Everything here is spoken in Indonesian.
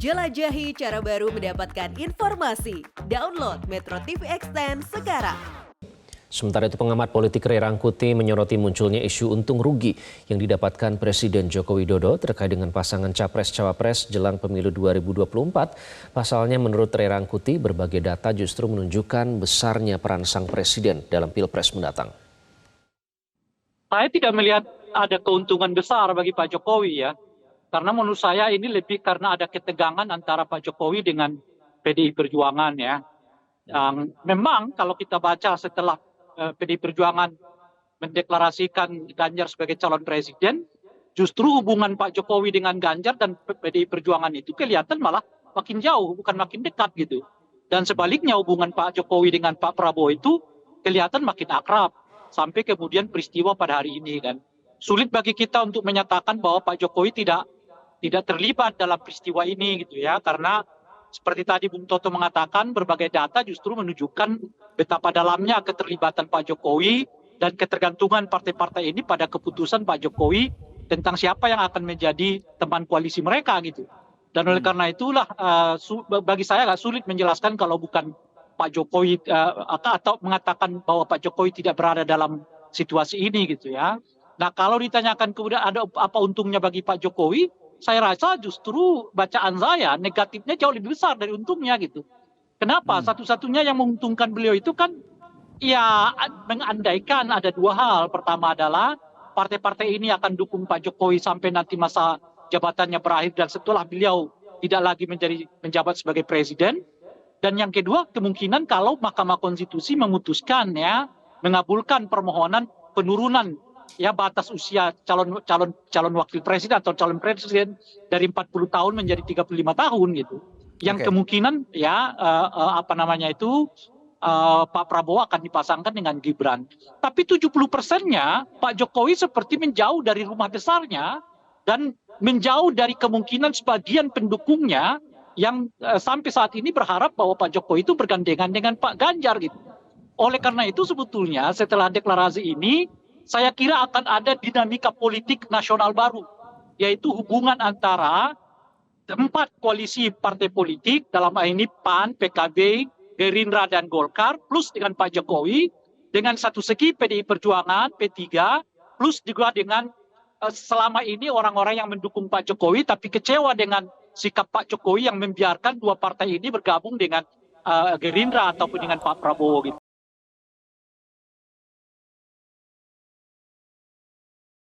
Jelajahi cara baru mendapatkan informasi. Download Metro TV Extend sekarang. Sementara itu pengamat politik Ray Rangkuti menyoroti munculnya isu untung rugi yang didapatkan Presiden Joko Widodo terkait dengan pasangan Capres-Cawapres jelang pemilu 2024. Pasalnya menurut Ray Rangkuti berbagai data justru menunjukkan besarnya peran sang Presiden dalam Pilpres mendatang. Saya tidak melihat ada keuntungan besar bagi Pak Jokowi ya. Karena menurut saya ini lebih karena ada ketegangan antara Pak Jokowi dengan PDI Perjuangan ya. Memang kalau kita baca setelah PDI Perjuangan mendeklarasikan Ganjar sebagai calon presiden, justru hubungan Pak Jokowi dengan Ganjar dan PDI Perjuangan itu kelihatan malah makin jauh, bukan makin dekat gitu. Dan sebaliknya hubungan Pak Jokowi dengan Pak Prabowo itu kelihatan makin akrab. Sampai kemudian peristiwa pada hari ini kan. Sulit bagi kita untuk menyatakan bahwa Pak Jokowi tidak terlibat dalam peristiwa ini gitu ya, karena seperti tadi Bung Toto mengatakan berbagai data justru menunjukkan betapa dalamnya keterlibatan Pak Jokowi dan ketergantungan partai-partai ini pada keputusan Pak Jokowi tentang siapa yang akan menjadi teman koalisi mereka gitu. Dan oleh karena itulah bagi saya agak sulit menjelaskan kalau bukan Pak Jokowi atau mengatakan bahwa Pak Jokowi tidak berada dalam situasi ini gitu ya. Nah kalau ditanyakan kemudian ada apa untungnya bagi Pak Jokowi, saya rasa justru bacaan saya negatifnya jauh lebih besar dari untungnya gitu. Kenapa? Satu-satunya yang menguntungkan beliau itu kan ya mengandaikan ada dua hal. Pertama adalah partai-partai ini akan dukung Pak Jokowi sampai nanti masa jabatannya berakhir dan setelah beliau tidak lagi menjabat sebagai presiden. Dan yang kedua kemungkinan kalau Mahkamah Konstitusi memutuskan ya mengabulkan permohonan penurunan ya batas usia calon wakil presiden atau calon presiden dari 40 tahun menjadi 35 tahun gitu. Yang kemungkinan ya Pak Prabowo akan dipasangkan dengan Gibran. Tapi 70%-nya Pak Jokowi seperti menjauh dari rumah besarnya dan menjauh dari kemungkinan sebagian pendukungnya yang sampai saat ini berharap bahwa Pak Jokowi itu bergandengan dengan Pak Ganjar gitu. Oleh karena itu sebetulnya setelah deklarasi ini saya kira akan ada dinamika politik nasional baru, yaitu hubungan antara 4 koalisi partai politik, dalam hal ini PAN, PKB, Gerindra, dan Golkar, plus dengan Pak Jokowi, dengan satu segi PDI Perjuangan, P3, plus juga dengan selama ini orang-orang yang mendukung Pak Jokowi, tapi kecewa dengan sikap Pak Jokowi yang membiarkan dua partai ini bergabung dengan Gerindra ataupun dengan Pak Prabowo gitu.